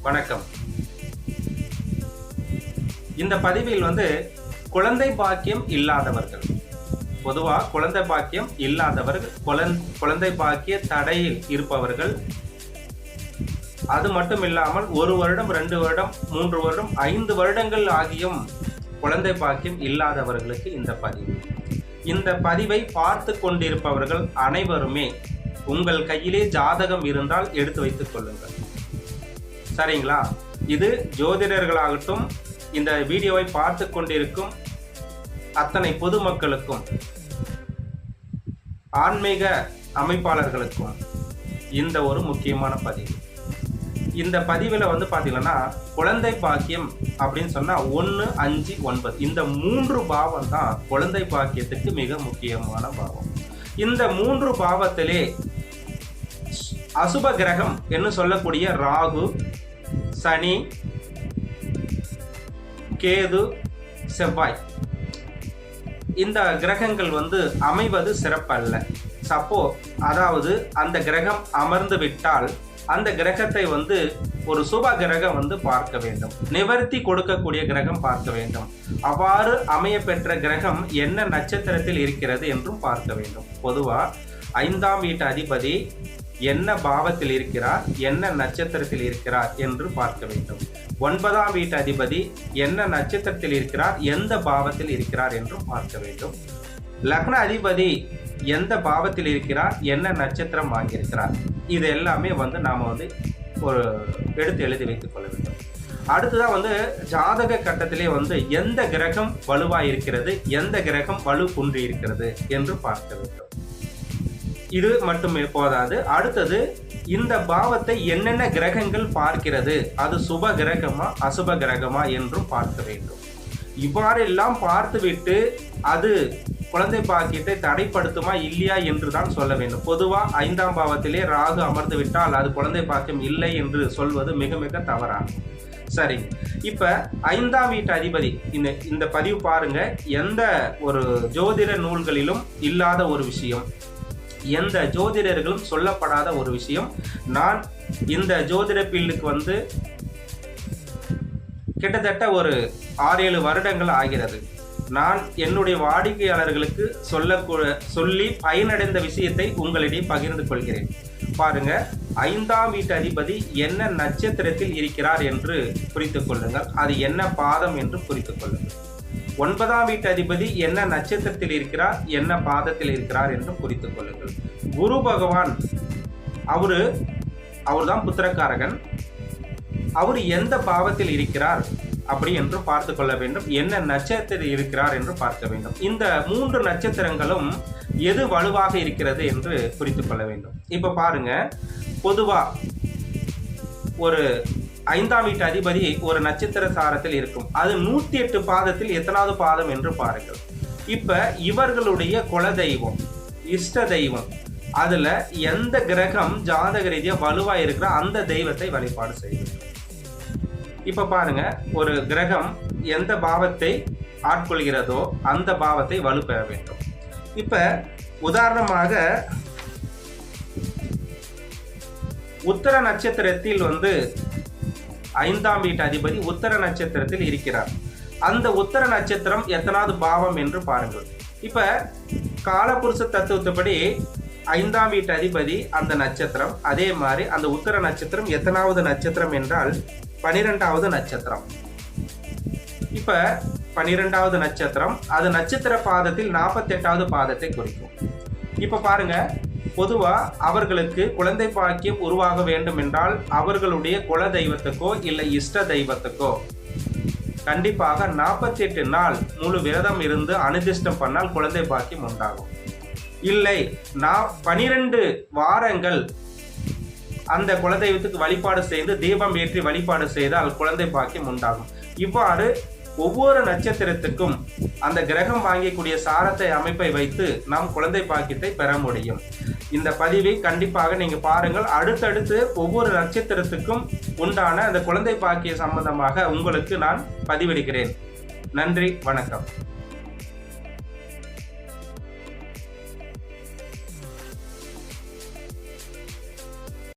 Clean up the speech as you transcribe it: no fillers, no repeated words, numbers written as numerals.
வணக்கம். இந்த பதிவில் குழந்தை பாக்கியம் இல்லாதவர்கள், பொதுவாக குழந்தை பாக்கியம் இல்லாதவர்கள், குழந்தை பாக்கிய தடையில் இருப்பவர்கள், அது மட்டும் இல்லாமல் 1 வருடம் 2 வருடம் 3 வருடம் 5 வருடங்கள் ஆகியும் குழந்தை பாக்கியம் இல்லாதவர்களுக்கு இந்த பதிவை பார்த்து கொண்டிருப்பவர்கள் அனைவருமே உங்கள் கையிலே ஜாதகம் இருந்தால் எடுத்து வைத்துக் கொள்ளுங்கள். சரிங்களா? இது ஜோதிடர்களாகட்டும், இந்த வீடியோவை பார்த்து கொண்டிருக்கும் அத்தனை பொதுமக்களுக்கும், ஆன்மீக அமைப்பாளர்களுக்கும் இந்த ஒரு முக்கியமான பதிவு. இந்த பதிவில் பார்த்தீங்கன்னா குழந்தை பாக்கியம் அப்படின்னு சொன்னா 1, 5, 9 இந்த 3 பாவம் தான் குழந்தை பாக்கியத்துக்கு மிக முக்கியமான பாவம். இந்த 3 பாவத்திலே அசுப கிரகம் என்று சொல்லக்கூடிய ராகு, சனி, கேது, செவ்வாய், இந்த கிரகங்கள் அமைவது சிறப்பல்ல. அதாவது அந்த கிரகம் அமர்ந்து விட்டால் அந்த கிரகத்தை ஒரு சுப கிரகம் பார்க்க வேண்டும், நிவர்த்தி கொடுக்கக்கூடிய கிரகம் பார்க்க வேண்டும். அவ்வாறு அமைய பெற்ற கிரகம் என்ன நட்சத்திரத்தில் இருக்கிறது என்றும் பார்க்க வேண்டும். பொதுவா 5ஆம் வீட்டு அதிபதி என்ன பாவத்தில் இருக்கிறார், என்ன நட்சத்திரத்தில் இருக்கிறார் என்று பார்க்க வேண்டும். 9ஆம் வீட்டு அதிபதி என்ன நட்சத்திரத்தில் இருக்கிறார், எந்த பாவத்தில் இருக்கிறார் என்றும் பார்க்க வேண்டும். லக்ன அதிபதி எந்த பாவத்தில் இருக்கிறார், என்ன நட்சத்திரம் வாங்கியிருக்கிறார், இது எல்லாமே நாம ஒரு எடுத்து எழுதி வைத்துக் கொள்ள வேண்டும். அடுத்ததான் ஜாதக கட்டத்திலே எந்த கிரகம் வலுவாய் இருக்கிறது, எந்த கிரகம் வலு குன்றி இருக்கிறது என்று பார்க்க வேண்டும். இது மட்டுமே போதாது. அடுத்தது இந்த பாவத்தை என்னென்ன கிரகங்கள் பார்க்கிறது, அது சுப கிரகமா அசுப கிரகமா என்றும் பார்க்க வேண்டும். இவ்வாறெல்லாம் பார்த்துவிட்டு அது குழந்தை பாக்கியத்தை தடைப்படுத்துமா இல்லையா என்று தான் சொல்ல வேண்டும். பொதுவாக 5ஆம் பாவத்திலே ராகு அமர்ந்து விட்டால் அது குழந்தை பாக்கியம் இல்லை என்று சொல்வது மிக மிக தவறாகும். சரி, இப்ப 5ஆம் வீட்டு அதிபதி இந்த பதிவு பாருங்க. எந்த ஒரு ஜோதிட நூல்களிலும் இல்லாத ஒரு விஷயம், எந்த ஜோதிடர்களும் சொல்லப்படாத ஒரு விஷயம். நான் இந்த ஜோதிட ஃபீல்டுக்கு கிட்டத்தட்ட ஒரு 6-7 வருடங்கள் ஆகிறது. நான் என்னுடைய வாடிக்கையாளர்களுக்கு சொல்லி பயனடைந்த விஷயத்தை உங்களிடையே பகிர்ந்து கொள்கிறேன். பாருங்க, 5ஆம் வீட்டு அதிபதி என்ன நட்சத்திரத்தில் இருக்கிறார் என்று குறித்துக் கொள்ளுங்கள், அது என்ன பாதம் என்று குறித்துக் கொள்ளுங்கள். 9ஆம் வீட்டு அதிபதி என்ன நட்சத்திரத்தில் இருக்கிறார், என்ன பாதத்தில் இருக்கிறார் என்று குறித்துக் கொள்ளுங்கள். குரு பகவான் அவர்தான் புத்திரக்காரகன், அவர் எந்த பாவத்தில் இருக்கிறார் அப்படி என்று பார்த்து கொள்ள வேண்டும். என்ன நட்சத்திரத்தில் இருக்கிறார் என்று பார்க்க வேண்டும். இந்த 3 நட்சத்திரங்களும் எது வலுவாக இருக்கிறது என்று குறித்துக் கொள்ள வேண்டும். இப்ப பாருங்க, பொதுவா ஒரு 5ஆம் வீட்டு அதிபதி ஒரு நட்சத்திர சாரத்தில் இருக்கும். அது 108 பாதத்தில் எத்தனாவது பாதம் என்று பாருங்கள். இப்ப இவர்களுடைய குல தெய்வம், இஷ்ட தெய்வம், அதுல எந்த கிரகம் ஜாதக ரீதியா வலுவா இருக்கிற அந்த தெய்வத்தை வழிபாடு செய்வது. இப்ப பாருங்க, ஒரு கிரகம் எந்த பாவத்தை ஆட்கொள்கிறதோ அந்த பாவத்தை வலு பெற வேண்டும். இப்ப உதாரணமாக உத்தர நட்சத்திரத்தில் 5ஆம் வீட்டு அதிபதி உத்தர நட்சத்திரத்தில் இருக்கிறார். அந்த உத்தர நட்சத்திரம் எத்தனாவது பாவம் என்று பாருங்கள். இப்ப காலபுருஷ தத்துவத்தைப்படி 5ஆம் வீட்டு அதிபதி அந்த நட்சத்திரம், அதே மாதிரி அந்த உத்தர நட்சத்திரம் எத்தனாவது நட்சத்திரம் என்றால் 12வது நட்சத்திரம். இப்ப 12வது நட்சத்திரம் அது நட்சத்திர பாதத்தில் 48வது பாதத்தை குறிக்கும். இப்ப பாருங்க, பொதுவா அவர்களுக்கு குழந்தை பாக்கியம் உருவாக வேண்டும் என்றால் அவர்களுடைய குல தெய்வத்துக்கோ இல்லை இஷ்ட தெய்வத்துக்கோ கண்டிப்பாக 48 நாள் முழு விரதம் இருந்து அனுதிஷ்டம் பண்ணால் குழந்தை பாக்கியம் உண்டாகும். இல்லை 12 வாரங்கள் அந்த குலதெய்வத்துக்கு வழிபாடு செய்து தீபம் ஏற்றி வழிபாடு செய்தால் குழந்தை பாக்கியம் உண்டாகும். இவ்வாறு ஒவ்வொரு நட்சத்திரத்துக்கும் அந்த கிரகம் வாங்கக்கூடிய சாரத்தை அமைப்பை வைத்து நாம் குழந்தை பாக்கியத்தை பெற முடியும். இந்த பதிவை கண்டிப்பாக நீங்க பாருங்கள். அடுத்தடுத்து ஒவ்வொரு நட்சத்திரத்துக்கும் உண்டான அந்த குழந்தை பாக்கிய சம்பந்தமாக உங்களுக்கு நான் பதிவிடுகிறேன். நன்றி, வணக்கம்.